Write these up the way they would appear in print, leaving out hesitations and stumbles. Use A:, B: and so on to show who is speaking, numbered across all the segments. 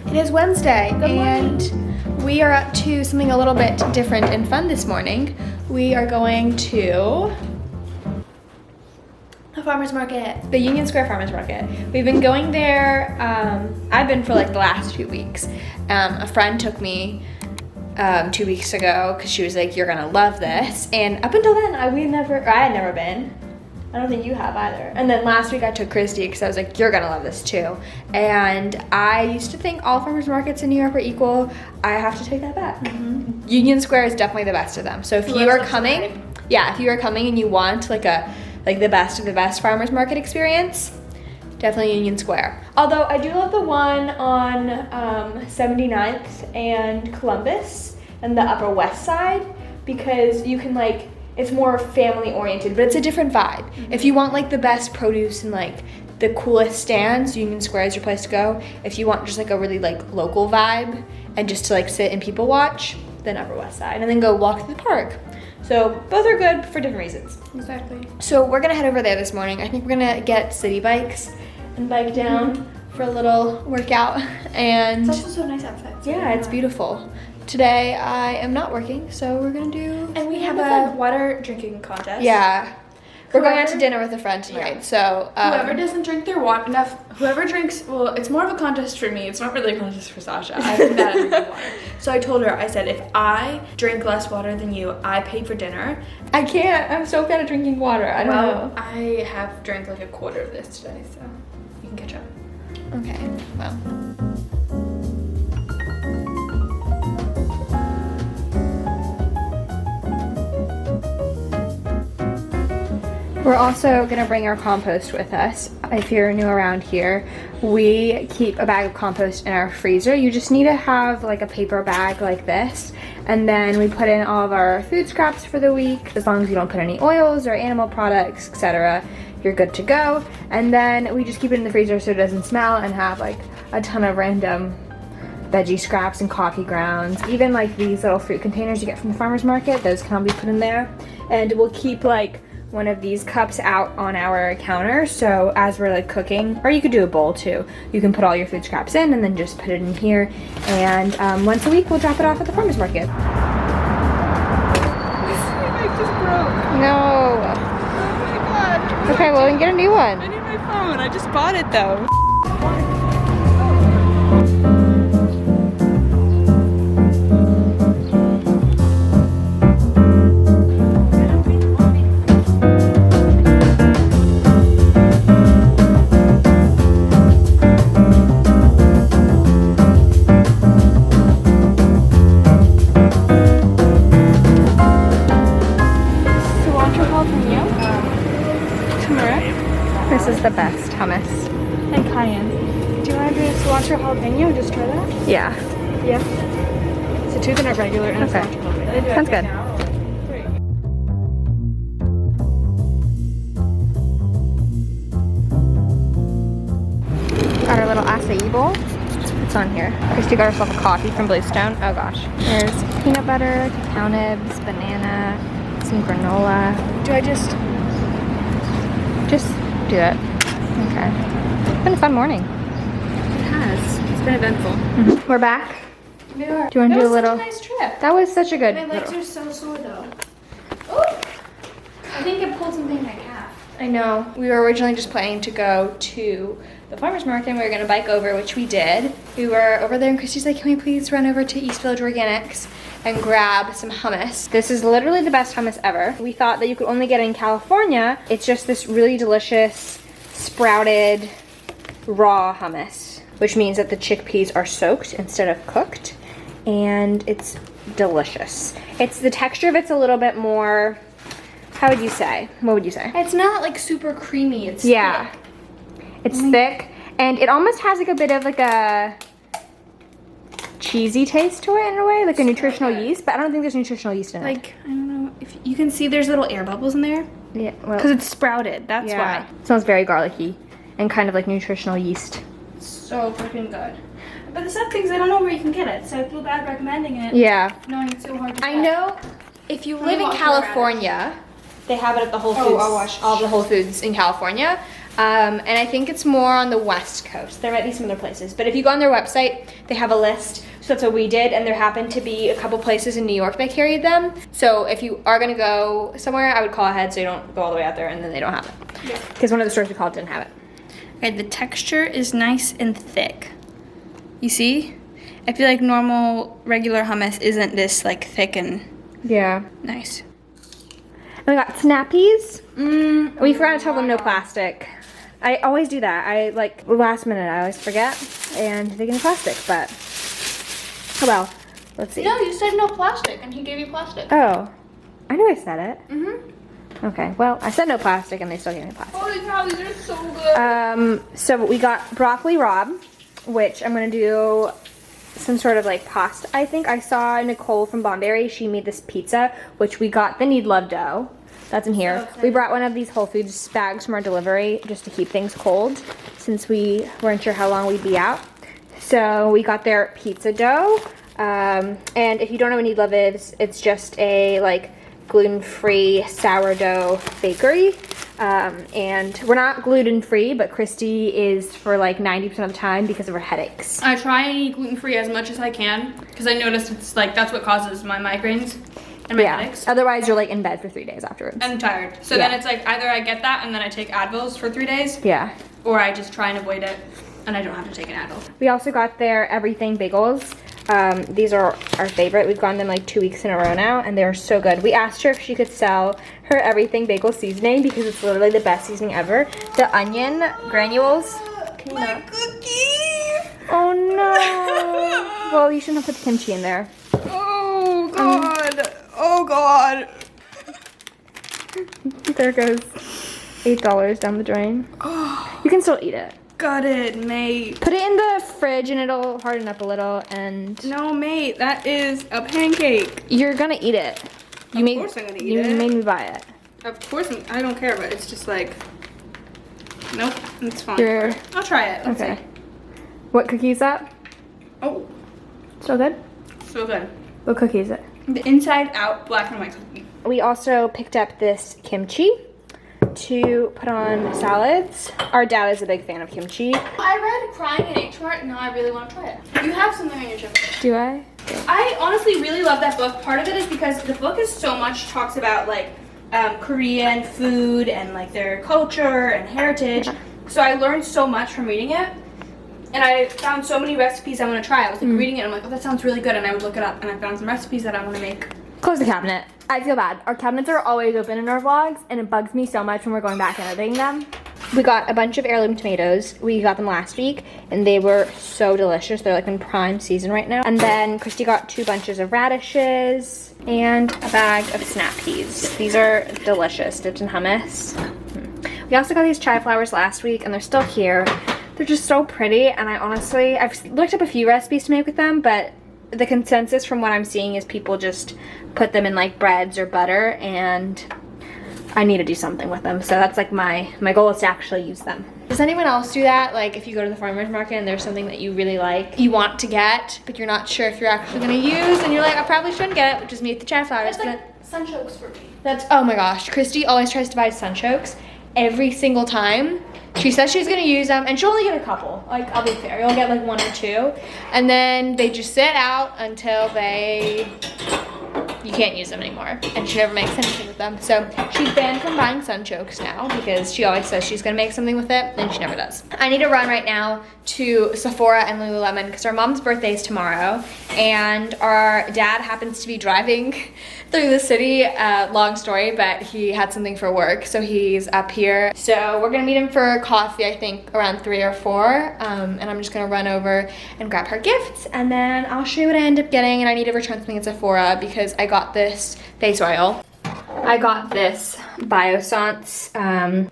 A: It is Wednesday, and we are up to something a little bit different and fun this morning. We are going to the farmer's market, the Union Square farmer's market. We've been going there, I've been for like the last 2 weeks. A friend took me 2 weeks ago because she was like, you're gonna love this. And up until then, I had never been. I don't think you have either. And then last week I took Christy because I was like, you're gonna love this too. And I used to think all farmers markets in New York were equal. I have to take that back. Union Square is definitely the best of them. So if you are coming, if you are coming and you want like the best of the best farmers market experience, definitely Union Square. Although I do love the one on 79th and Columbus and the Upper West Side, because you can like, it's more family oriented, but it's a different vibe. If you want like the best produce and like the coolest stands, Union Square is your place to go. If you want just like a really like local vibe and just to like sit and people watch, then Upper West Side, and then go walk through the park. So both are good for different reasons. Exactly. So we're gonna head over there this morning. I think we're gonna get city bikes and bike down for a little workout. And
B: it's also so nice outside. So
A: yeah, it's beautiful. Today I am not working, so we're gonna do.
B: And we have a water drinking contest.
A: Yeah. We're going out to dinner with a friend tonight, so.
B: Whoever doesn't drink their water enough, whoever drinks, well, it's more of a contest for me. It's not really a contest for Sasha. I'm bad at drinking water. So I told her, I said, if I drink less water than you, I pay for dinner.
A: I can't. I'm so bad at drinking water. I don't know.
B: I have drank like a quarter of this today, so you can catch up.
A: Okay, well. We're also gonna bring our compost with us. If you're new around here, we keep a bag of compost in our freezer. You just need to have like a paper bag like this, and then we put in all of our food scraps for the week. As long as you don't put any oils or animal products, etc., you're good to go. And then we just keep it in the freezer so it doesn't smell, and have like a ton of random veggie scraps and coffee grounds. Even like these little fruit containers you get from the farmer's market, those can all be put in there. And we'll keep like one of these cups out on our counter, so as we're like cooking, or you could do a bowl too, you can put all your food scraps in and then just put it in here. And once a week we'll drop it off at the farmer's market.
B: My bike just broke.
A: No.
B: Oh my god.
A: Okay, well then get a new one.
B: I need my phone. I just bought it though.
A: This is the best hummus.
B: And cayenne. Do you want to do cilantro jalapeno? Just try that?
A: Yeah.
B: Yeah. So two that are regular and
A: Okay.
B: cilantro jalapeno.
A: Sounds good. Got our little acai bowl. It's on here. Christy got herself a coffee from Bluestone. Oh gosh. There's peanut butter, cacao nibs, banana, some granola.
B: Do I just
A: do it? Okay. It's been a fun morning.
B: It has. It's been eventful.
A: We're back.
B: We are.
A: Do you want to do a little?
B: That was such a nice trip.
A: That was such a good.
B: My legs are so sore though. Oh! I think I pulled something in my calf.
A: I know. We were originally just planning to go to the farmer's market and we were gonna bike over, which we did. We were over there and Christy's like, can we please run over to East Village Organics and grab some hummus? This is literally the best hummus ever. We thought that you could only get it in California. It's just this really delicious sprouted raw hummus, which means that the chickpeas are soaked instead of cooked, and it's delicious. The texture of it's a little bit more, how would you say? What would you say?
B: It's not like super creamy. It's
A: yeah.
B: thick.
A: It's thick, and it almost has like a bit of like a cheesy taste to it in a way, like a nutritional yeast, but I don't think there's nutritional yeast in it.
B: Like, I don't know if you can see there's little air bubbles in there.
A: Yeah, well,
B: Because it's sprouted, that's why.
A: It smells very garlicky and kind of like nutritional yeast.
B: So freaking good. But the sad thing is I don't know where you can get it, so I feel bad recommending it.
A: Yeah.
B: Knowing it's so hard to
A: I
B: get.
A: know if you live in
B: walk around.
A: California, they have it at the Whole Foods,
B: I'll watch.
A: all the Whole Foods in California. And I think it's more on the West Coast. There might be some other places, but if you go on their website, they have a list. So that's what we did, and there happened to be a couple places in New York that carried them. So if you are gonna go somewhere, I would call ahead so you don't go all the way out there and then they don't have it. Because one of the stores we called didn't have it.
B: Okay, the texture is nice and thick. You see? I feel like normal, regular hummus isn't this like thick and nice.
A: And we got snappies. We forgot to tell them no plastic. I always do that. I like last minute I always forget and they get in plastic, but oh well. Let's see.
B: No, you said no plastic and he gave you plastic.
A: Oh. I knew I said it. Okay, well, I said no plastic and they still gave me plastic.
B: Holy cow, these are so good.
A: So we got broccoli rabe, which I'm gonna do some sort of like pasta. I think I saw Nicole from Bonberry, she made this pizza, which we got the Need Love dough. That's in here.
B: Okay.
A: We brought one of these Whole Foods bags from our delivery just to keep things cold since we weren't sure how long we'd be out. So we got their pizza dough. And if you don't know what Need Love is, it's just a like gluten-free sourdough bakery. And we're not gluten-free, but Christy is for like 90% of the time because of her headaches.
B: I try and eat gluten-free as much as I can because I noticed it's like that's what causes my migraines and my headaches.
A: Otherwise you're like in bed for 3 days afterwards.
B: I'm tired. So then it's like either I get that and then I take Advils for 3 days.
A: Yeah.
B: Or I just try and avoid it and I don't have to take an Advil.
A: We also got their everything bagels. These are our favorite. We've gotten them like 2 weeks in a row now and they're so good. We asked her if she could sell her everything bagel seasoning because it's literally the best seasoning ever. The onion granules. Can you not?
B: Cookie!
A: Oh no. Well, you shouldn't have put the kimchi in there.
B: Oh god. Oh god.
A: There goes $8 down the drain. You can still eat it.
B: Got it, mate.
A: Put it in the fridge and it'll harden up a little and...
B: No, mate, that is a pancake.
A: You're gonna eat it.
B: Of course I'm gonna eat it.
A: You made me buy it.
B: Of course, I don't care, but it's just like... Nope, it's fine.
A: You're...
B: I'll try it. Let's
A: Okay.
B: see.
A: What cookie is that?
B: Oh,
A: So good?
B: so good.
A: What cookie is it?
B: The inside out black and white cookie.
A: We also picked up this kimchi to put on salads. Our dad is a big fan of kimchi.
B: I read Crying in H Mart, and now I really want to try it. You have something on your shelf.
A: Do I?
B: I honestly really love that book. Part of it is because the book is so much talks about like Korean food and like their culture and heritage. So I learned so much from reading it. And I found so many recipes I want to try. I was like reading it and I'm like, oh, that sounds really good. And I would look it up and I found some recipes that I want to make.
A: Close the cabinet. I feel bad. Our cabinets are always open in our vlogs and it bugs me so much when we're going back and editing them. We got a bunch of heirloom tomatoes. We got them last week and they were so delicious. They're like in prime season right now. And then Christy got 2 bunches of radishes and a bag of snap peas. These are delicious, dipped in hummus. We also got these chai flowers last week and they're still here. They're just so pretty and I've looked up a few recipes to make with them, but the consensus from what I'm seeing is people just put them in like breads or butter and I need to do something with them. So that's like my goal is to actually use them. Does anyone else do that? Like if you go to the farmer's market and there's something that you really like, you want to get, but you're not sure if you're actually gonna use and you're like, I probably shouldn't get it, which is me with the chai flowers.
B: That's like sunchokes for me.
A: That's, oh my gosh, Christy always tries to buy sunchokes every single time. She says she's gonna use them and she'll only get a couple. Like, I'll be fair, you'll get like 1 or 2. And then they just sit out until you can't use them anymore. And she never makes anything with them. So she's banned from buying sunchokes now because she always says she's gonna make something with it and she never does. I need to run right now to Sephora and Lululemon because our mom's birthday is tomorrow and our dad happens to be driving through the city. Long story, but he had something for work, so he's up here. So we're gonna meet him for coffee, I think around 3 or 4, and I'm just gonna run over and grab her gifts, and then I'll show you what I end up getting. And I need to return something at Sephora because I got this face oil. I got this Biossance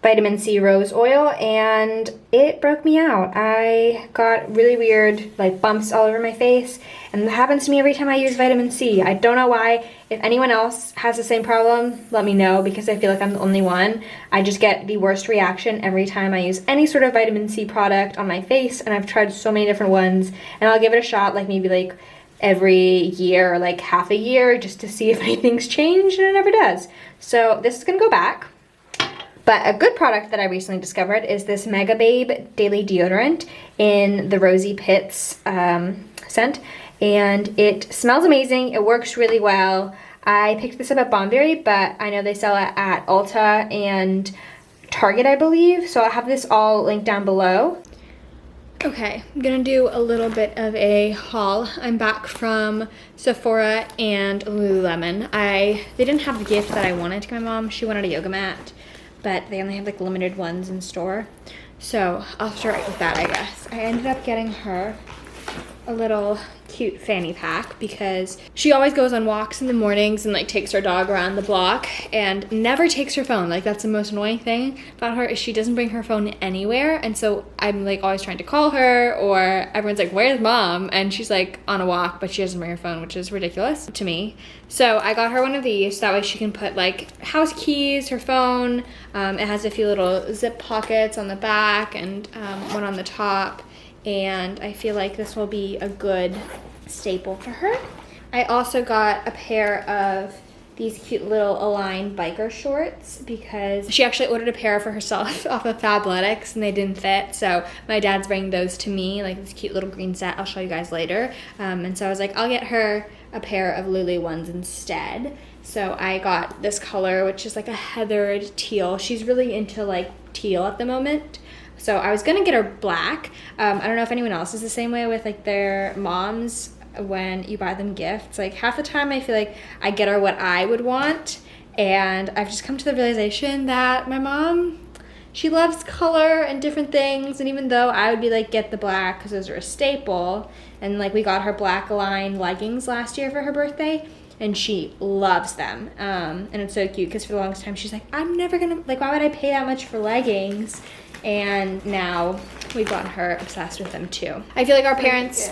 A: vitamin C rose oil and it broke me out. I got really weird like bumps all over my face and that happens to me every time I use vitamin C. I don't know why. If anyone else has the same problem, let me know because I feel like I'm the only one. I just get the worst reaction every time I use any sort of vitamin C product on my face and I've tried so many different ones and I'll give it a shot like maybe like every year or like half a year just to see if anything's changed and it never does. So this is gonna go back. But a good product that I recently discovered is this Mega Babe Daily Deodorant in the Rosy Pits scent. And it smells amazing. It works really well. I picked this up at Bonberry, but I know they sell it at Ulta and Target, I believe. So I'll have this all linked down below. Okay, I'm gonna do a little bit of a haul. I'm back from Sephora and Lululemon. They didn't have the gift that I wanted to my mom. She wanted a yoga mat, but they only have like limited ones in store. So I'll start with that, I guess. I ended up getting her a little cute fanny pack because she always goes on walks in the mornings and like takes her dog around the block and never takes her phone. Like that's the most annoying thing about her is she doesn't bring her phone anywhere. And so I'm like always trying to call her, or everyone's like, where's mom? And she's like on a walk, but she doesn't bring her phone, which is ridiculous to me. So I got her one of these so that way she can put like house keys, her phone. It has a few little zip pockets on the back and one on the top. And I feel like this will be a good staple for her. I also got a pair of these cute little Align biker shorts because she actually ordered a pair for herself off of Fabletics and they didn't fit. So my dad's bringing those to me, like this cute little green set. I'll show you guys later. And so I was like, I'll get her a pair of Lulu ones instead. So I got this color, which is like a heathered teal. She's really into like teal at the moment. So I was gonna get her black. I don't know if anyone else is the same way with like their moms when you buy them gifts. Like half the time I feel like I get her what I would want, and I've just come to the realization that my mom, she loves color and different things, and even though I would be like, get the black because those are a staple, and like we got her black Align leggings last year for her birthday, and she loves them. And it's so cute because for the longest time she's like, I'm never gonna, like why would I pay that much for leggings? And now we've gotten her obsessed with them too. I feel like our parents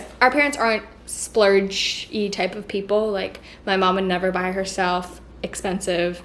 A: aren't splurge-y type of people. Like my mom would never buy herself expensive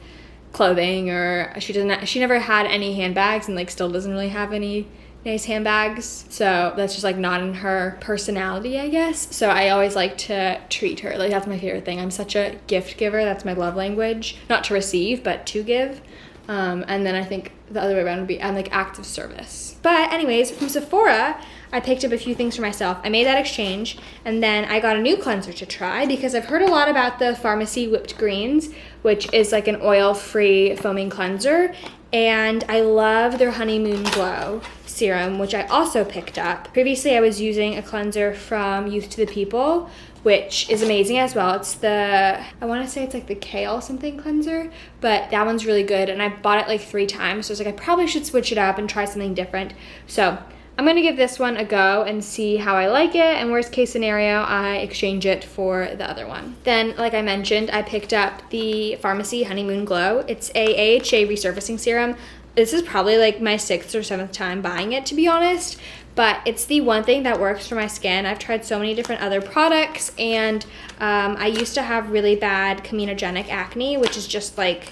A: clothing, or she never had any handbags and like still doesn't really have any nice handbags. So that's just like not in her personality, I guess. So I always like to treat her. Like that's my favorite thing. I'm such a gift giver. That's my love language. Not to receive, but to give. And then I think the other way around would be I'm like acts of service. But anyways, from Sephora, I picked up a few things for myself. I made that exchange, and then I got a new cleanser to try because I've heard a lot about the Pharmacy Whipped Greens, which is like an oil-free foaming cleanser. And I love their Honeymoon Glow serum, which I also picked up. Previously, I was using a cleanser from Youth to the People, which is amazing as well. It's the, I want to say it's like the kale something cleanser, but that one's really good. And I bought it like 3 times. So I was like, I probably should switch it up and try something different. So I'm going to give this one a go and see how I like it. And worst case scenario, I exchange it for the other one. Then, like I mentioned, I picked up the Pharmacy Honeymoon Glow. It's a AHA resurfacing serum. This is probably like my 6th or 7th time buying it, to be honest. But it's the one thing that works for my skin. I've tried so many different other products, and I used to have really bad comedogenic acne, which is just like,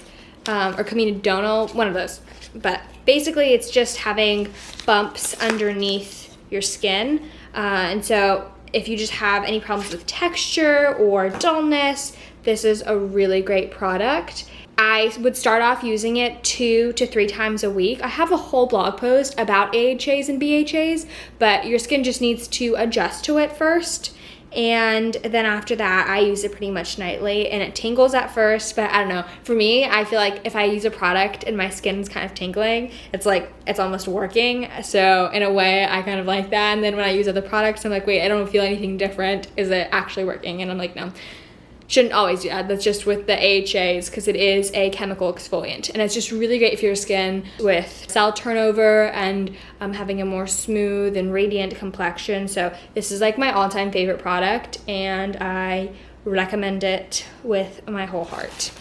A: or comedonal, one of those. But basically it's just having bumps underneath your skin. And so if you just have any problems with texture or dullness, this is a really great product. I would start off using it 2 to 3 times a week. I have a whole blog post about AHAs and BHAs, but your skin just needs to adjust to it first. And then after that, I use it pretty much nightly, and it tingles at first, but I don't know. For me, I feel like if I use a product and my skin's kind of tingling, it's like, it's almost working. So in a way, I kind of like that. And then when I use other products, I'm like, wait, I don't feel anything different. Is it actually working? And I'm like, no. Shouldn't always do that. That's just with the AHAs because it is a chemical exfoliant, and it's just really great for your skin with cell turnover and having a more smooth and radiant complexion. So this is like my all-time favorite product, and I recommend it with my whole heart.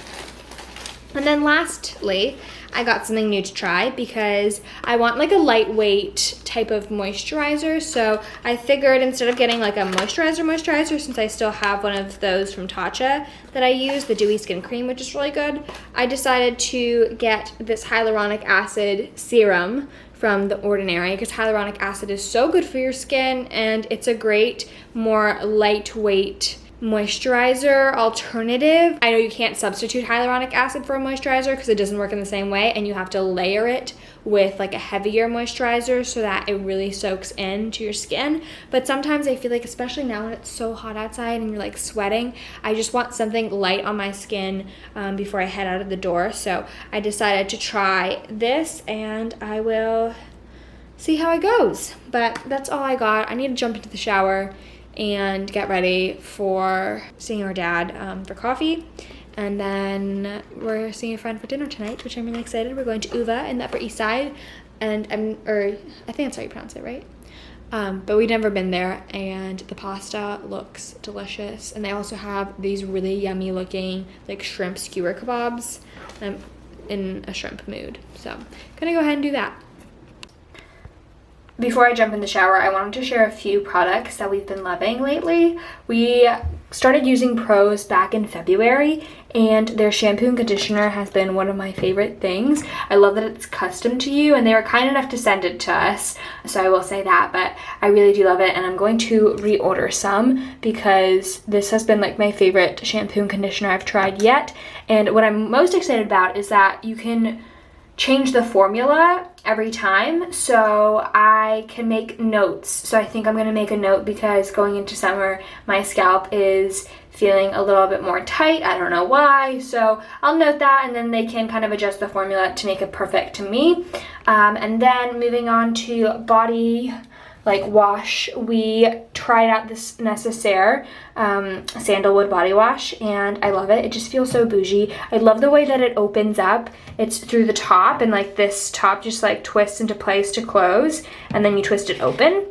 A: And then lastly, I got something new to try because I want like a lightweight type of moisturizer. So I figured instead of getting like a moisturizer, since I still have one of those from Tatcha that I use, the Dewy Skin Cream, which is really good, I decided to get this hyaluronic acid serum from The Ordinary because hyaluronic acid is so good for your skin, and it's a great, more lightweight moisturizer alternative. I know you can't substitute hyaluronic acid for a moisturizer because it doesn't work in the same way, and you have to layer it with like a heavier moisturizer so that it really soaks into your skin. But sometimes I feel like, especially now when it's so hot outside and you're like sweating, I just want something light on my skin before I head out of the door. So I decided to try this, and I will see how it goes. But that's all I got. I need to jump into the shower and get ready for seeing our dad for coffee. And then we're seeing a friend for dinner tonight, which I'm really excited. We're going to Uva in the Upper East Side. And I think that's how you pronounce it, right? But we've never been there, and the pasta looks delicious. And they also have these really yummy looking like shrimp skewer kebabs. I'm in a shrimp mood. So I'm gonna go ahead and do that. Before I jump in the shower, I wanted to share a few products that we've been loving lately. We started using Prose back in February, and their shampoo and conditioner has been one of my favorite things. I love that it's custom to you, and they were kind enough to send it to us, so I will say that, but I really do love it, and I'm going to reorder some because this has been like my favorite shampoo and conditioner I've tried yet. And what I'm most excited about is that you can change the formula every time, so I can make notes. So I think I'm gonna make a note because going into summer, my scalp is feeling a little bit more tight. I don't know why, so I'll note that, and then they can kind of adjust the formula to make it perfect to me. And then moving on to body wash, we tried out this Necessaire sandalwood body wash, and I love it. It just feels so bougie. I love the way that it opens up. It's through the top, and like this top just like twists into place to close, and then you twist it open.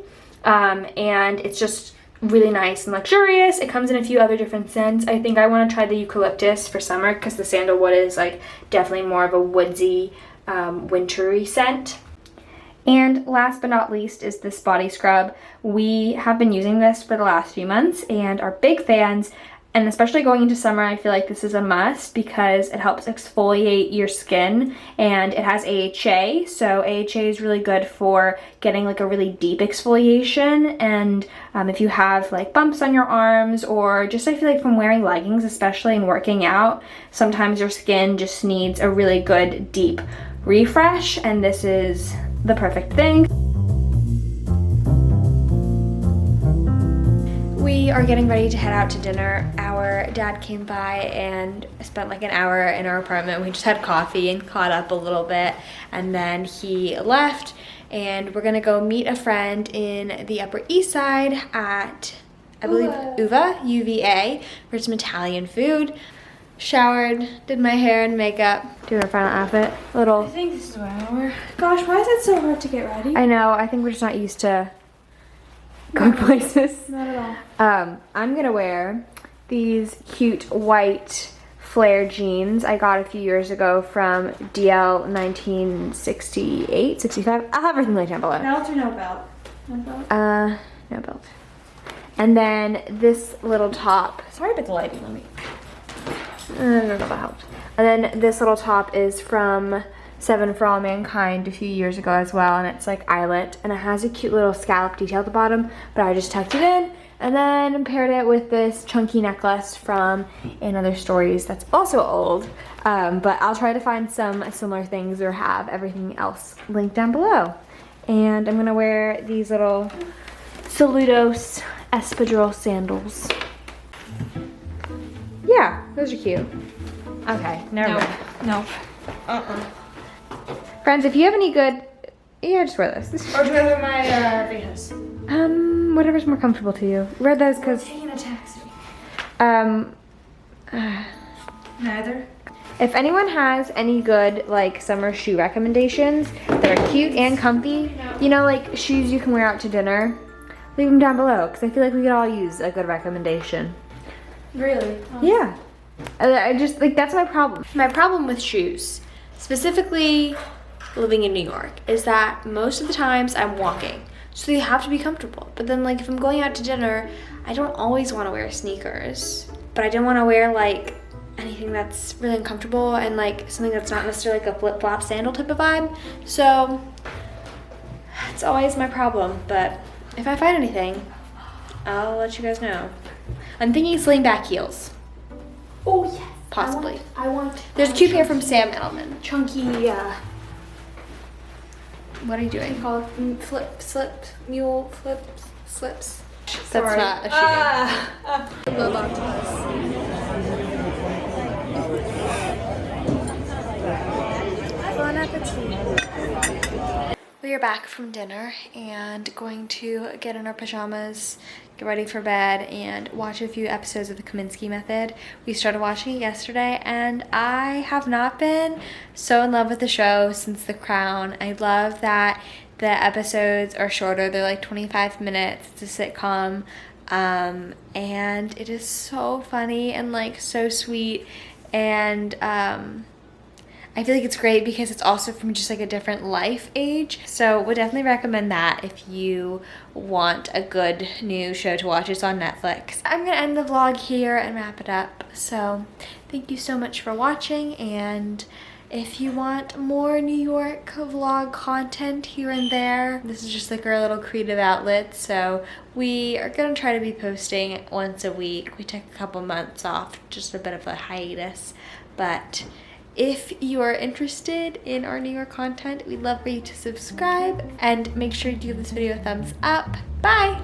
A: And it's just really nice and luxurious. It comes in a few other different scents. I think I want to try the eucalyptus for summer because the sandalwood is like definitely more of a woodsy, wintry scent. And last but not least is this body scrub. We have been using this for the last few months and are big fans, and especially going into summer, I feel like this is a must because it helps exfoliate your skin, and it has AHA, so AHA is really good for getting like a really deep exfoliation. And if you have like bumps on your arms, or just I feel like from wearing leggings, especially and working out, sometimes your skin just needs a really good deep refresh, and this is the perfect thing. We are getting ready to head out to dinner. Our dad came by and spent like an hour in our apartment. We just had coffee and caught up a little bit, and then he left, and we're gonna go meet a friend in the Upper East Side at, I believe, Uva, UVA, for some Italian food. Showered, did my hair and makeup. Do our final outfit. I
B: think this is what I wear. Gosh, why is it so hard to get ready?
A: I know, I think we're just not used to going places.
B: Not at all.
A: I'm gonna wear these cute white flare jeans I got a few years ago from DL 1968, 65. I'll have everything linked down below.
B: Belt or no belt? No belt?
A: No belt. And then this little top. Sorry about the lighting, let me. I don't know if that helped. And then this little top is from Seven for All Mankind a few years ago as well, and it's like eyelet, and it has a cute little scallop detail at the bottom, but I just tucked it in, and then paired it with this chunky necklace from In Other Stories that's also old, but I'll try to find some similar things or have everything else linked down below. And I'm gonna wear these little Saludos espadrille sandals. Yeah, those are cute. Okay, never mind.
B: No.
A: Friends, if you have any good, yeah, just wear this.
B: Or do I wear my Venus?
A: Whatever's more comfortable to you. Wear those because
B: Taking a taxi. Neither.
A: If anyone has any good like summer shoe recommendations that are cute and comfy, you know, like shoes you can wear out to dinner, leave them down below because I feel like we could all use a good recommendation.
B: Really? Oh.
A: Yeah. I just, like, that's my problem. My problem with shoes, specifically living in New York, is that most of the times I'm walking. So they have to be comfortable. But then, like, if I'm going out to dinner, I don't always want to wear sneakers. But I don't want to wear, like, anything that's really uncomfortable and, like, something that's not necessarily like a flip-flop sandal type of vibe. So it's always my problem. But if I find anything, I'll let you guys know. I'm thinking sling back heels.
B: Oh yes.
A: Possibly.
B: I want.
A: There's a cute pair from Sam Edelman.
B: Chunky.
A: What are you doing?
B: Called mule slips.
A: That's
B: Sorry.
A: not a shoe. Love octopus. Bon appetit. We are back from dinner and going to get in our pajamas, get ready for bed, and watch a few episodes of the Kaminsky Method. We started watching it yesterday, and I have not been so in love with the show since The Crown. I love that the episodes are shorter. They're like 25 minutes. It's a sitcom, and it is so funny and like so sweet, and I feel like it's great because it's also from just like a different life age. So would definitely recommend that if you want a good new show to watch. It's on Netflix. I'm gonna end the vlog here and wrap it up. So thank you so much for watching, and if you want more New York vlog content here and there, this is just like our little creative outlet. So we are gonna try to be posting once a week. We took a couple months off, just a bit of a hiatus, but if you are interested in our New York content, we'd love for you to subscribe and make sure you give this video a thumbs up. Bye!